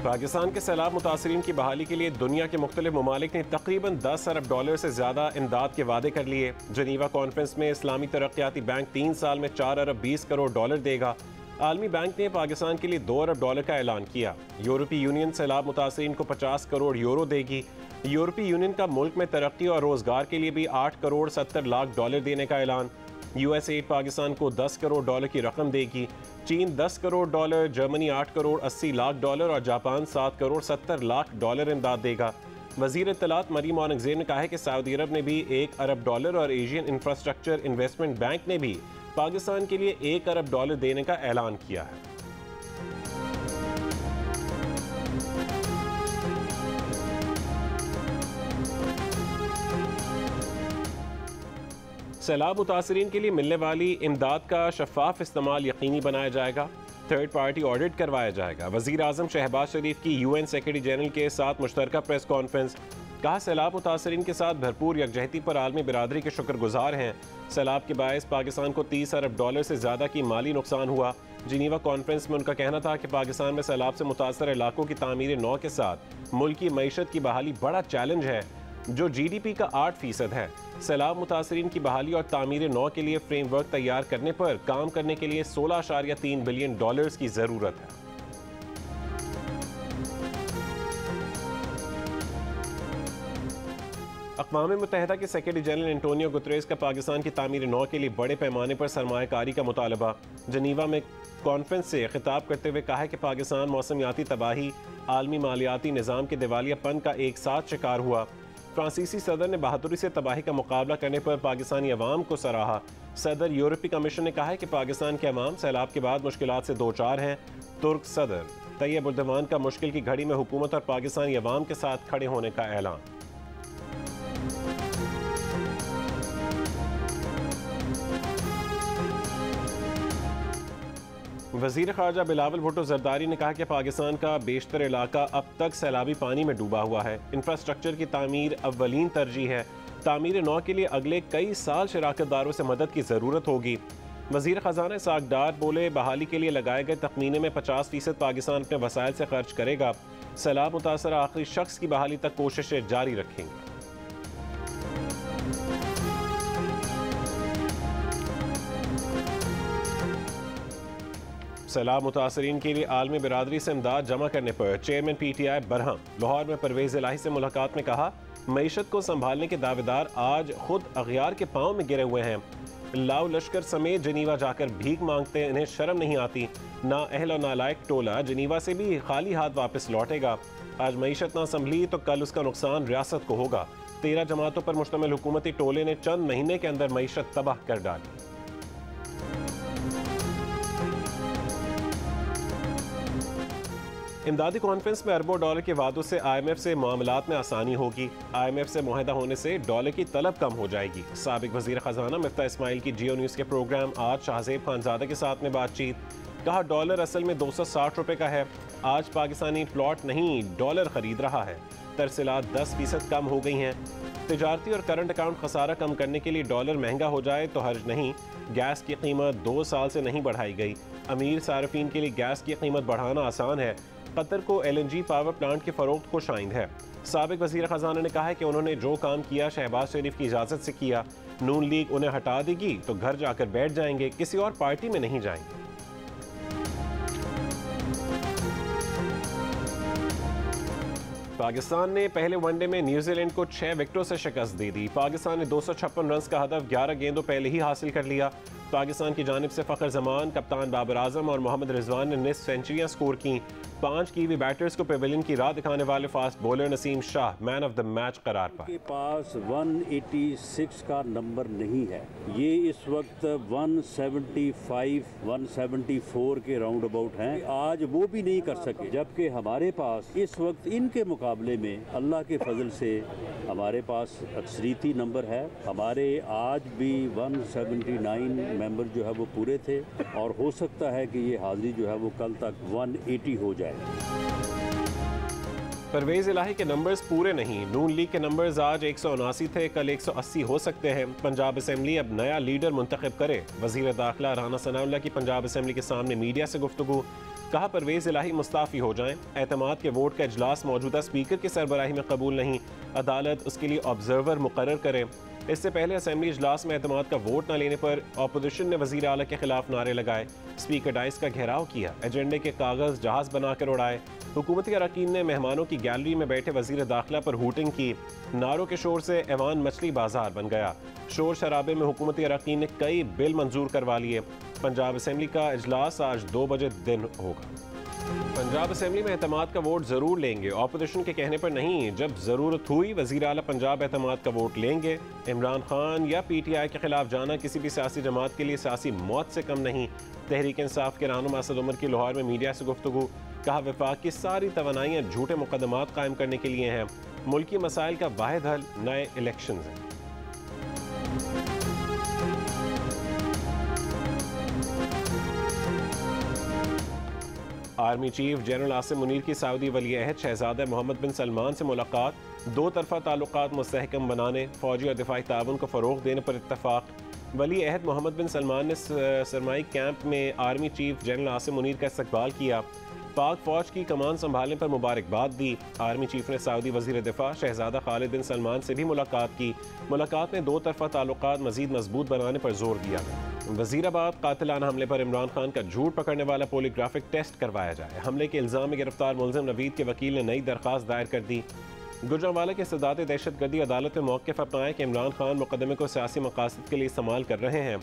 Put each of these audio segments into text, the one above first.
पाकिस्तान के सैलाब मुतासरीन की बहाली के लिए दुनिया के मुख्तलिफ ममालिक ने तकरीबन 10 अरब डॉलर से ज़्यादा इमदाद के वादे कर लिए। जनीवा कॉन्फ्रेंस में इस्लामी तरक्याती बैंक 3 साल में 4 अरब 20 करोड़ डॉलर देगा। आलमी बैंक ने पाकिस्तान के लिए 2 अरब डॉलर का ऐलान किया। यूरोपीय यूनियन सैलाब मुतासरीन को 50 करोड़ यूरो देगी। यूरोपीय यूनियन का मुल्क में तरक्की और रोजगार के लिए भी 8 करोड़ 70 लाख डॉलर देने का ऐलान। यूएसएड पाकिस्तान को 10 करोड़ डॉलर की रकम देगी। चीन 10 crore dollar, Germany 8 crore 80 lakh dollar और जापान 7 करोड़ 70 लाख डॉलर इमदाद देगा। वज़ीर इत्तलात मरीम औरंगज़ेब ने कहा है कि सऊदी अरब ने भी 1 अरब डॉलर और एशियन इंफ्रास्ट्रक्चर इन्वेस्टमेंट बैंक ने भी पाकिस्तान के लिए 1 अरब डॉलर देने का ऐलान किया है। सैलाब मुतासरीन के लिए मिलने वाली इमदाद का शफाफ इस्तेमाल यकीनी बनाया जाएगा। थर्ड पार्टी ऑडिट करवाया जाएगा। वज़ीर आज़म शहबाज शरीफ की UN सेक्रेटरी जनरल के साथ मुश्तरका प्रेस कॉन्फ्रेंस। कहा, सैलाब मुतासरीन के साथ भरपूर यकजहती पर आलमी बिरादरी के शुक्रगुजार हैं। सैलाब के बायस पाकिस्तान को 30 अरब डॉलर से ज़्यादा की माली नुकसान हुआ। जिनीवा कॉन्फ्रेंस में उनका कहना था कि पाकिस्तान में सैलाब से मुतासर इलाकों की तामीर नौ के साथ मुल्क की मईशत की बहाली बड़ा चैलेंज है, जो GDP का 8% है। सैलाब मुतासरीन की बहाली और तामीर नौ के लिए फ्रेमवर्क तैयार करने पर काम करने के लिए 16.3 बिलियन डॉलर्स की ज़रूरत है। अक़वाम मुत्तहिदा के सेक्रेटरी जनरल एंटोनियो गुतरेस का पाकिस्तान की तामीर नौ के लिए बड़े पैमाने पर सरमायाकारी का मुतालबा। जनीवा में कॉन्फ्रेंस से खिताब करते हुए कहा है कि पाकिस्तान मौसमियाती तबाही, आलमी मालियाती निज़ाम के दिवालियापन का एक साथ शिकार हुआ। फ्रांसीसी सदर ने बहादुरी से तबाही का मुकाबला करने पर पाकिस्तानी अवाम को सराहा। सदर यूरोपीय कमीशन ने कहा है कि पाकिस्तान के अवाम सैलाब के बाद मुश्किलात से दो चार हैं। तुर्क सदर तैयब उर्दवान का मुश्किल की घड़ी में हुकूमत और पाकिस्तानी अवाम के साथ खड़े होने का ऐलान। वज़ीर ख़ारजा बिलावल भुट्टो ज़रदारी ने कहा कि पाकिस्तान का बेशतर इलाका अब तक सैलाबी पानी में डूबा हुआ है। इंफ्रास्ट्रक्चर की तामीर अव्वलीन तरजीह है। तामीर नौ के लिए अगले कई साल शराकतदारों से मदद की ज़रूरत होगी। वज़ीर ख़जाना इसहाक़ डार बोले, बहाली के लिए लगाए गए तखमीने में 50% पाकिस्तान अपने वसाइल से खर्च करेगा। सैलाब मुतासर आखिरी शख्स की बहाली तक कोशिशें जारी रखेंगे। सैलाब मुतासरीन के लिए आलमी बिरादरी से इमदाद जमा करने पर चेयरमैन PTI बरहम लाहौर में परवेज़ इलाही से मुलाकात में कहा, मईशत को संभालने के दावेदार आज खुद अगयार के पांव में गिरे हुए हैं। लाव लश्कर समेत जनीवा जाकर भीख मांगते हैं, इन्हें शर्म नहीं आती। ना अहल और नालायक टोला जनीवा से भी खाली हाथ वापस लौटेगा। आज मईशत ना संभली तो कल उसका नुकसान रियासत को होगा। 13 जमातों पर मुश्तमिल हुकूमती टोले ने चंद महीने के अंदर मईशत तबाह कर डाली। इमदादी कॉन्फ्रेंस में अरबों डॉलर के वादों से IMF से मामलात में आसानी होगी। IMF से मुआहदा होने से डॉलर की तलब कम हो जाएगी। साबिक वज़ीर ख़जाना मिफ्ता इस्माइल की जियो न्यूज़ के प्रोग्राम आज शाहज़ेब खानज़ादा के साथ में बातचीत। कहा, डॉलर असल में 260 रुपये का है। आज पाकिस्तानी प्लॉट नहीं डॉलर ख़रीद रहा है। तरसीलात 10% कम हो गई हैं। तिजारती और करंट अकाउंट खसारा कम करने के लिए डॉलर महंगा हो जाए तो हर्ज नहीं। गैस की कीमत 2 साल से नहीं बढ़ाई गई। अमीर सार्फिन के लिए गैस की कीमत बढ़ाना आसान है। कतर को LNG पावर प्लांट के फरोख्त को शाइंद है। साबिक वज़ीर ख़जाना ने कहा है कि उन्होंने जो काम किया शहबाज शरीफ की इजाज़त से किया। नून लीग उन्हें हटा देगी तो घर जाकर बैठ जाएंगे, किसी और पार्टी में नहीं जाएंगे। पाकिस्तान ने पहले वनडे में न्यूजीलैंड को 6 विकेटों से शिकस्त दे दी। पाकिस्तान ने 256 रन का हदफ 11 गेंदों पहले ही हासिल कर लिया। पाकिस्तान की जानिब से फ़खर जमान, कप्तान बाबर आजम और मोहम्मद रिजवान ने निस्फ सेंचुरियां स्कोर की। 5 कीवी बैटर्स को पेविलियन की राह दिखाने वाले fast bowler Naseem Shah man of the match करार पाए। के पास 186 का नंबर नहीं है। ये इस वक्त 175, 174 के राउंड अबाउट हैं। आज वो भी नहीं कर सके, जबकि हमारे पास इस वक्त इनके मुकाबले में अल्लाह के फजल से हमारे पास अक्सरीती नंबर है। हमारे आज भी 179 मेंबर जो है वो पूरे थे और हो सकता है कि ये हाजिरी जो है वो कल तक 180 हो जाए। परवेज इलाही के नंबर्स पूरे नहीं। नून लीग के नंबर्स आज 179 थे, कल 180 हो सकते हैं। पंजाब असेंबली अब नया लीडर मुंतखब करे। वजीर दाखिला राना सनाउल्लाह की पंजाब असेंबली के सामने मीडिया से गुफ्तगू। कहा परवेज इलाही मुस्ताफ़ी हो जाएं। एतमाद के वोट का इजलास मौजूदा स्पीकर की सरबराही में कबूल नहीं, अदालत उसके लिए ऑब्जर्वर मुकर्रर करे। इससे पहले असेंबली इजलास में एतमाद का वोट न लेने पर अपोजिशन ने वजीर आला के खिलाफ नारे लगाए। स्पीकर डाइस का घेराव किया, एजेंडे के कागज जहाज बनाकर उड़ाए। हुकूमती अरकान ने मेहमानों की गैलरी में बैठे वजीर दाखिला पर हुटिंग की। नारों के शोर से ऐवान मछली बाजार बन गया। शोर शराबे में हुकूमती अरकान ने कई बिल मंजूर करवा लिए। पंजाब असेंबली का इजलास आज 2 बजे दिन होगा। पंजाब असेंबली में एतमाद का वोट जरूर लेंगे, ऑपोजिशन के कहने पर नहीं। जब जरूरत हुई वजीर आला पंजाब एतमाद का वोट लेंगे। इमरान खान या PTI के खिलाफ जाना किसी भी सियासी जमात के लिए सियासी मौत से कम नहीं। तहरीक इंसाफ के रहनुमा असद उमर की लाहौर में मीडिया से गुफ्तगू। कहा वफाक की सारी तवानाइयाँ झूठे मुकदमात कायम करने के लिए हैं। मुल्की मसाइल का वाहिद हल नए इलेक्शन हैं। Army chief general Asim Munir की सऊदी वली अहद शहजादा मोहम्मद बिन सलमान से मुलाकात। 2 तरफा ताल्लुकात मुस्तहकम बनाने, फौजी और दिफाई ताउन को फ़रोग़ देने पर इत्तफाक। वली अहद मोहम्मद बिन सलमान ने सरमाई कैंप में army chief general Asim Munir का इस्तकबाल किया। पाक फौज की कमान संभालने पर मुबारकबाद दी। आर्मी चीफ ने सऊदी वजीर दिफा शहजादा खालिद बिन सलमान से भी मुलाकात की। मुलाकात में 2 तरफा ताल्लुकात मजीद मजबूत बनाने पर जोर दिया। वजीराबाद कातिलाना हमले पर इमरान खान का झूठ पकड़ने वाला पोलीग्राफिक टेस्ट करवाया जाए। हमले के इल्जाम में गिरफ्तार मुलजिम नवीद के वकील ने नई दरख्वास्त दायर कर दी। गुजरांवाला के सदात दहशतगर्दी अदालत में मौक़िफ़ अपनाया कि इमरान खान मुकदमे को सियासी मकासद के लिए इस्तेमाल कर रहे हैं।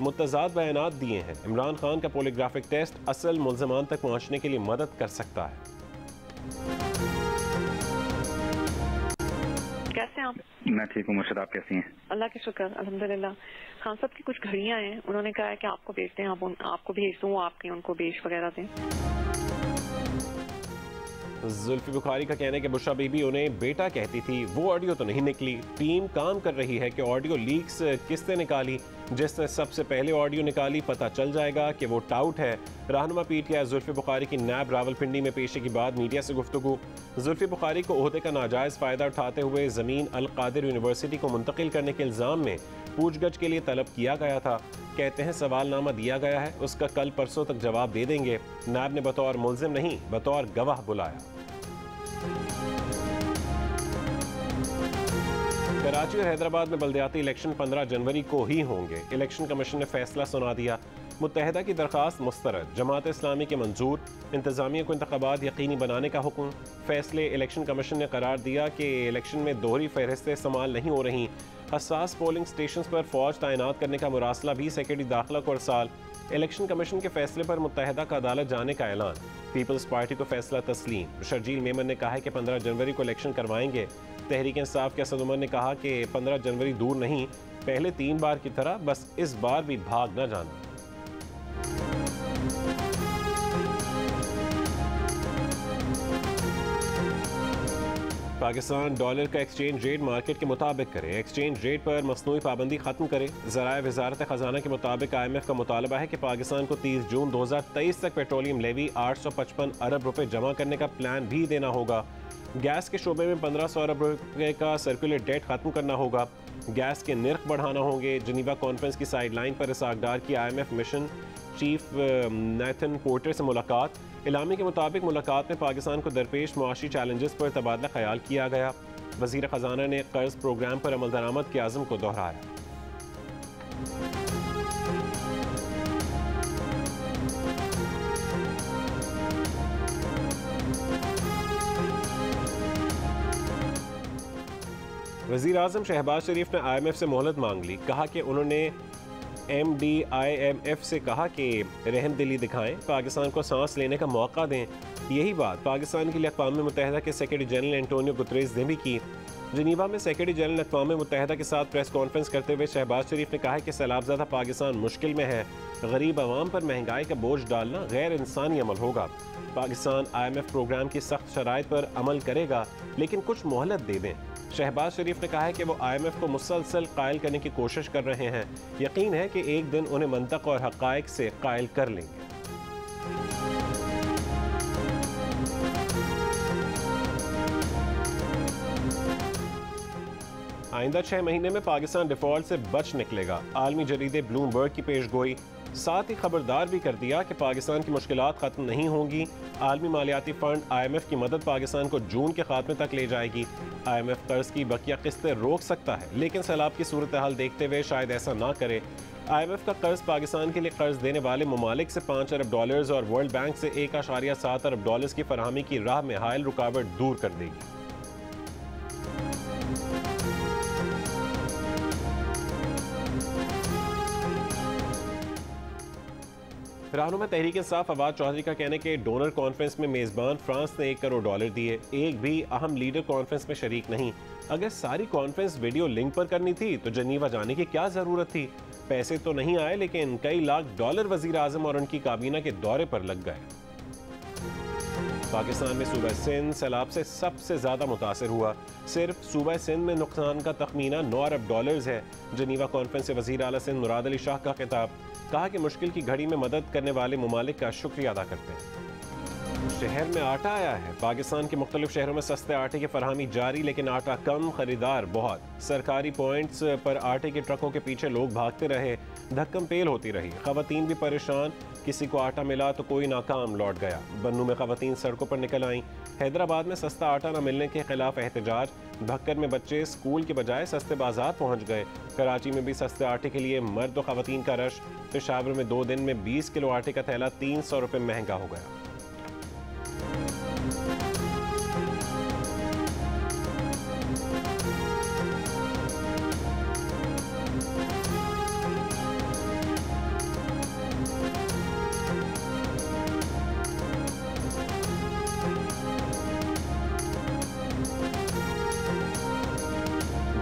मुतज़ाद बयानात दिए हैं। इमरान खान का पोलीग्राफिक टेस्ट असल मुलजमान तक पहुँचने के लिए मदद कर सकता है। कैसे हैं आप? मैं ठीक हूँ मुर्शद, आप कैसी हैं? अल्लाह के शुक्र, अल्हम्दुलिल्लाह। खान साहब की कुछ घड़ियां हैं, उन्होंने कहा है कि आपको भेजते हैं, आप आपको भेज दूँ, आपके उनको बेच वगैरह दें। जुल्फी बुखारी का कहना है कि बुशरा बीबी उन्हें बेटा कहती थी। वो ऑडियो तो नहीं निकली। टीम काम कर रही है कि ऑडियो लीक्स किसने निकाली। जिसने सबसे पहले ऑडियो निकाली पता चल जाएगा कि वो टाउट है। रहनुमा PTI जुल्फी बुखारी की नैब रावलपिंडी में पेशी के बाद मीडिया से गुफ्तगू। जुल्फी बुखारी को ओहदे का नाजायज़ फ़ायदा उठाते हुए ज़मीन अल कादिर यूनिवर्सिटी को मुंतकिल करने के इल्ज़ाम में पूछगछ के लिए तलब किया गया था। कहते हैं सवालनामा दिया गया है, उसका कल परसों तक जवाब दे देंगे। नैब ने बतौर मुल्जिम नहीं बतौर गवाह बुलाया। कराची और हैदराबाद में बल्दियाती इलेक्शन 15 जनवरी को ही होंगे। इलेक्शन कमीशन ने फैसला सुना दिया। मुत्तहिदा की दरखास्त मुस्तरद, जमात इस्लामी के मंजूर। इंतजामिया को इंतखाबात यकीनी बनाने का हुक्म। फैसले इलेक्शन कमीशन ने करार दिया कि इलेक्शन में दोहरी फहरिस्तें इस्तेमाल नहीं हो रही। हसास पोलिंग स्टेशन पर फौज तैनात करने का मुरासला भी सेक्रेटरी दाखिला को अरसाल। इलेक्शन कमीशन के फैसले पर मुत्तहिदा का अदालत जाने का ऐलान। पीपल्स पार्टी को फैसला तस्लीम। शर्जील मेमन ने कहा है कि 15 जनवरी को इलेक्शन करवाएंगे। तहरीक इंसाफ के असद उमर ने कहा कि 15 जनवरी दूर नहीं, पहले 3 बार की तरह बस इस बार भी भाग न जाना। पाकिस्तान डॉलर का एक्सचेंज रेट मार्केट के मुताबिक करे। एक्सचेंज रेट पर मसनूई पाबंदी खत्म करे। ज़राए वज़ारत ख़जाना के मुताबिक IMF का मुतालबा है कि पाकिस्तान को 30 जून 2023 तक पेट्रोलियम लेवी 855 अरब रुपए जमा करने का प्लान भी देना होगा। गैस के शोबे में 1500 अरब रुपए का सर्कुलर डेट खत्म करना होगा। गैस के निर्ख बढ़ाना होंगे। जिनीवा कॉन्फ्रेंस की साइडलाइन पर इसाकदार की IMF mission chief Nathan porter से मुलाकात। इलामी के मुताबिक मुलाकात में पाकिस्तान को दरपेश मुआशी चैलेंजेस पर तबादला ख्याल किया गया। वज़ीर ख़जाना ने कर्ज प्रोग्राम पर अमल दरामद के आज़म को दोहराया। वज़ीर आज़म शहबाज शरीफ ने IMF से मोहलत मांग ली। कहा कि उन्होंने MDIMF से कहा कि रहम दिली दिखाएं, पाकिस्तान को सांस लेने का मौका दें। यही बात पाकिस्तान के लिए अक़वाम मुत्तहिदा के सेक्रेटरी जनरल एंटोनियो गुतरेस ने भी की। जिनीवा में सेक्रेटरी जनरल अक़वाम मुत्तहिदा के साथ प्रेस कॉन्फ्रेंस करते हुए शहबाज शरीफ ने कहा कि सैलाबज़दा पाकिस्तान मुश्किल में है। गरीब आवाम पर महंगाई का बोझ डालना गैर इंसानी अमल होगा। पाकिस्तान IMF प्रोग्राम की सख्त शराइत पर अमल करेगा, लेकिन कुछ मोहलत दे दें। शहबाज शरीफ ने कहा है कि वो IMF को मुसलसल कायल करने की कोशिश कर रहे हैं। यकीन है कि एक दिन उन्हें मंतक और हक़ाइक़ से कायल कर लेंगे। आइंदा 6 महीने में पाकिस्तान डिफॉल्ट से बच निकलेगा। आलमी जरीदे ब्लूमबर्ग की पेशगोई। साथ ही खबरदार भी कर दिया कि पाकिस्तान की मुश्किलात खत्म नहीं होंगी। आलमी मालियाती फंड IMF की मदद पाकिस्तान को जून के खात्मे तक ले जाएगी। IMF कर्ज की बकिया किस्तें रोक सकता है, लेकिन सैलाब की सूरत हाल देखते हुए शायद ऐसा ना करे। IMF का कर्ज पाकिस्तान के लिए कर्ज देने वाले ममालिक से $5 अरब और वर्ल्ड बैंक से $1.7 अरब की फराहमी की राह में हायल रुकावट दूर कर देगी। रहनुमा तहरीक इंसाफ फवाद चौधरी का कहना है कि डोनर कॉन्फ्रेंस में मेज़बान फ्रांस ने $1 करोड़ दिए, एक भी अहम लीडर कॉन्फ्रेंस में शरीक नहीं। अगर सारी कॉन्फ्रेंस वीडियो लिंक पर करनी थी तो जनीवा जाने की क्या ज़रूरत थी। पैसे तो नहीं आए, लेकिन कई लाख डॉलर वज़ीर आज़म और उनकी काबीना के दौरे पर लग गए। पाकिस्तान में सूबा सिंध सैलाब से सबसे ज़्यादा मुतासर हुआ। सिर्फ सूबा सिंध में नुकसान का तखमीना $9 अरब है। जनीवा कॉन्फ्रेंस से वज़ीर आला सिंध मुराद अली शाह का खिताब। कहा कि मुश्किल की घड़ी में मदद करने वाले ममालिक का शुक्रिया अदा करते हैं। शहर में आटा आया है। पाकिस्तान के मुख्तलिफ शहरों में सस्ते आटे की फरहमी जारी, लेकिन आटा कम, खरीदार बहुत। सरकारी पॉइंट्स पर आटे के ट्रकों के पीछे लोग भागते रहे, धक्कम पेल होती रही। खवातीन भी परेशान, किसी को आटा मिला तो कोई नाकाम लौट गया। बन्नू में खवातीन सड़कों पर निकल आईं। हैदराबाद में सस्ता आटा न मिलने के खिलाफ एहतजाज। भक्कर में बच्चे स्कूल के बजाय सस्ते बाजार पहुंच गए। कराची में भी सस्ते आटे के लिए मर्द और खवातीन का रश। पेशावर में 2 दिन में 20 किलो आटे का थैला 300 रुपये महंगा हो गया।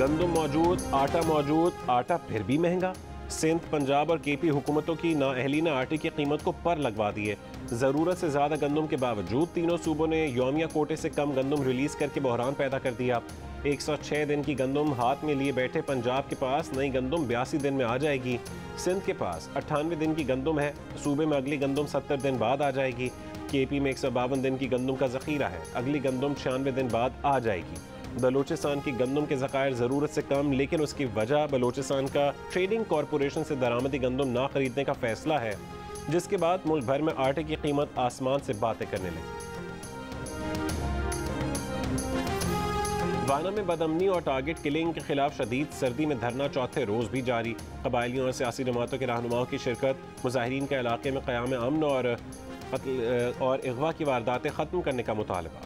गंदम मौजूद, आटा मौजूद, आटा फिर भी महंगा। सिंध, पंजाब और KP हुकूमतों की नाअहली ने आटे की कीमत को पर लगवा दी है। ज़रूरत से ज़्यादा गंदम के बावजूद तीनों सूबों ने यौमिया कोटे से कम गंदम रिलीज करके बहरान पैदा कर दिया। 106 दिन की गंदम हाथ में लिए बैठे पंजाब के पास नई गंदम 82 दिन में आ जाएगी। सिंध के पास 98 दिन की गंदम है। सूबे में अगली गंदम 70 दिन बाद आ जाएगी। KP में 152 दिन की गंदम का जखीरा है। अगली गंदम 96 दिन बाद आ जाएगी। बलूचिस्तान की गंदम के ज़खायर ज़रूरत से कम, लेकिन उसकी वजह बलूचिस्तान का ट्रेडिंग कॉरपोरेशन से दरामदी गंदम ना खरीदने का फैसला है, जिसके बाद मुल्क भर में आटे की कीमत आसमान से बातें करने लगी। वाना में बदअमनी और टारगेट किलिंग के खिलाफ शदीद सर्दी में धरना चौथे रोज भी जारी। कबायलियों और सियासी जमातों के रहनुमाओं की शिरकत। मुजाहिरीन का इलाके में क़याम अमन और अगवा की वारदातें ख़त्म करने का मुतालबा।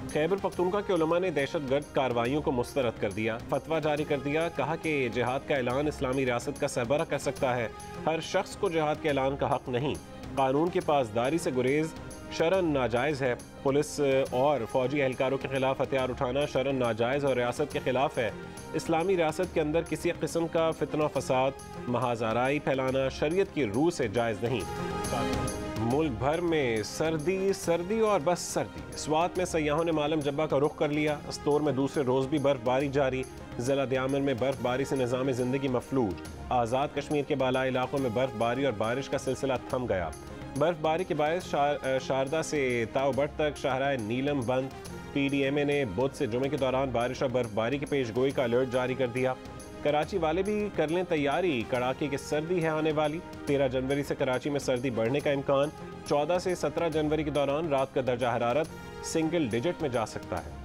खैबर पख्तूनख्वा के उलमा ने दहशतगर्द कार्रवाइयों को मुस्तरद कर दिया। फतवा जारी कर दिया। कहा कि जिहाद का ऐलान इस्लामी रियासत का सरबराह कर सकता है। हर शख्स को जिहाद के ऐलान का हक नहीं। कानून की पासदारी से गुरेज शरन नाजायज़ है। पुलिस और फौजी एहलकारों के खिलाफ हथियार उठाना शरन नाजायज़ और रियासत के खिलाफ है। इस्लामी रियासत के अंदर किसी किस्म का फितना फसाद, महाज़ाराई फैलाना शरीयत की रूह से जायज़ नहीं। मुल्क भर में सर्दी सर्दी और बस सर्दी। स्वात में सयाहों ने मालम जब्बा का रुख कर लिया। स्टोर में दूसरे रोज़ भी बर्फबारी जारी। ज़िला दयामन में बर्फबारी से निज़ाम ज़िंदगी मफलूज। आज़ाद कश्मीर के बालाई इलाकों में बर्फबारी और बारिश का सिलसिला थम गया। बर्फबारी के बायस शारदा से ताओबट तक शाहराह नीलम बंद। PDMA ने बुध से जुमे के दौरान बारिश और बर्फबारी की पेशगोई का अलर्ट जारी कर दिया। कराची वाले भी कर लें तैयारी, कड़ाके की सर्दी है आने वाली। 13 जनवरी से कराची में सर्दी बढ़ने का इम्कान। 14 से 17 जनवरी के दौरान रात का दर्जा हरारत सिंगल डिजिट में जा सकता है।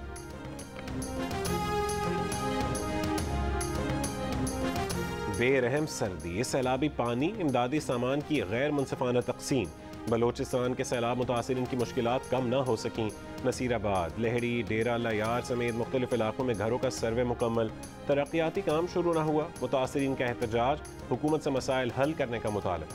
बेरहम सर्दी, सैलाबी पानी, इमदादी सामान की गैर मुनसिफाना तकसीम। बलोचिस्तान के सैलाब मुतासिरीन की मुश्किलात कम न हो सकीं। नसीराबाद, लहड़ी, डेरा लयार समेत मुख्तलिफ इलाकों में घरों का सर्वे मुकम्मल। तरक्याती काम शुरू न हुआ। मुतासिरीन का एहतजाज, हुकूमत से मसाइल हल करने का मुतालबा।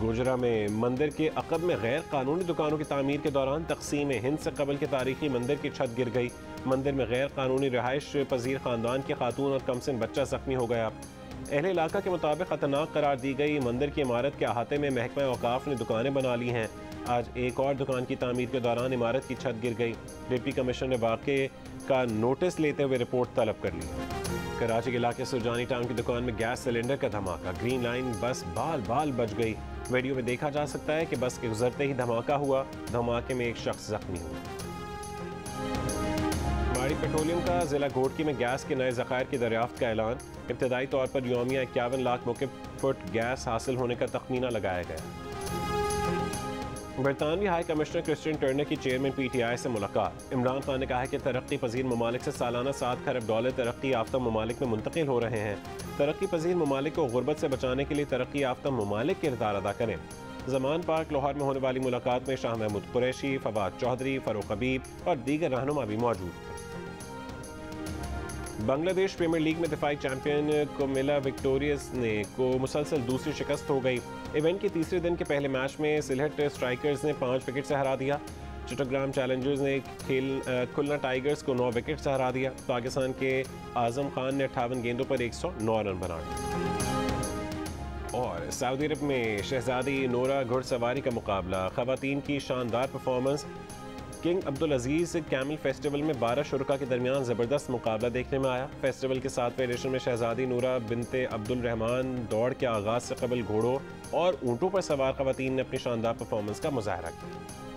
गुजरा में मंदिर के अकब में गैर कानूनी दुकानों की तामीर के दौरान तकसीम हिंद से कबल के तारीखी मंदिर की छत गिर गई। मंदिर में गैर कानूनी रिहाइश पजीर खानदान के खातून और कमसिन बच्चा जख्मी हो गया। अहले इलाका के मुताबिक खतरनाक करार दी गई मंदिर की इमारत के अहाते में महकमा औकाफ ने दुकानें बना ली हैं। आज एक और दुकान की तामीर के दौरान इमारत की छत गिर गई। डिप्टी कमिश्नर ने वाक़े का नोटिस लेते हुए रिपोर्ट तलब कर ली। कराची के इलाके सुरजानी टाउन की दुकान में गैस सिलेंडर का धमाका, ग्रीन लाइन बस बाल बाल बच गई। वीडियो में देखा जा सकता है कि बस के गुजरते ही धमाका हुआ। धमाके में एक शख्स जख्मी हुआ। माड़ी पेट्रोलियम का जिला घोटकी में गैस के नए ज़खायर की दरियाफ्त का ऐलान। इब्तदाई तौर पर यौमिया 51 लाख मुकिब फुट गैस हासिल होने का तखमीना लगाया गया। बरतानवी हाई कमिश्नर क्रिस्टियन टर्नर की चेयरमैन PTI से मुलाकात। इमरान खान ने कहा है कि तरक्की पजीर ममालिक से सालाना 7 खरब डॉलर तरक्की याफ्ता ममालिक में मुंतकिल हो रहे हैं। तरक्की पजीर ममालिक को गुर्बत से बचाने के लिए तरक्की याफ्ता ममालिक किरदार अदा करें। जमान पार्क लाहौर में होने वाली मुलाकात में शाह महमूद कुरैशी, फवाद चौधरी, फरूक हबीब और दीगर रहनुमा भी मौजूद थे। बांग्लादेश प्रीमियर लीग में दिफाई चैंपियन कोमिला विक्टोरियस ने को मुसलसल दूसरी शिकस्त हो गई। इवेंट के तीसरे दिन के पहले मैच में सिलहट स्ट्राइकर्स ने 5 विकेट से हरा दिया। चट्टग्राम चैलेंजर्स ने खुलना टाइगर्स को 9 विकेट से हरा दिया। पाकिस्तान के आजम खान ने 58 गेंदों पर 109 रन बनाए। और सऊदी अरब में शहजादी नोरा घुड़सवारी का मुकाबला, खवातीन की शानदार परफॉर्मेंस। किंग अब्दुल अजीज कैमल फेस्टिवल में 12 शुरका के दरमियान ज़बरदस्त मुकाबला देखने में आया। फेस्टिवल के 7वें एडिशन में शहजादी नूरा बिनते अब्दुल रहमान दौड़ के आगाज़ से कबल घोड़ों और ऊँटों पर सवार खवातीन ने अपनी शानदार परफॉर्मेंस का मुजाहरा किया।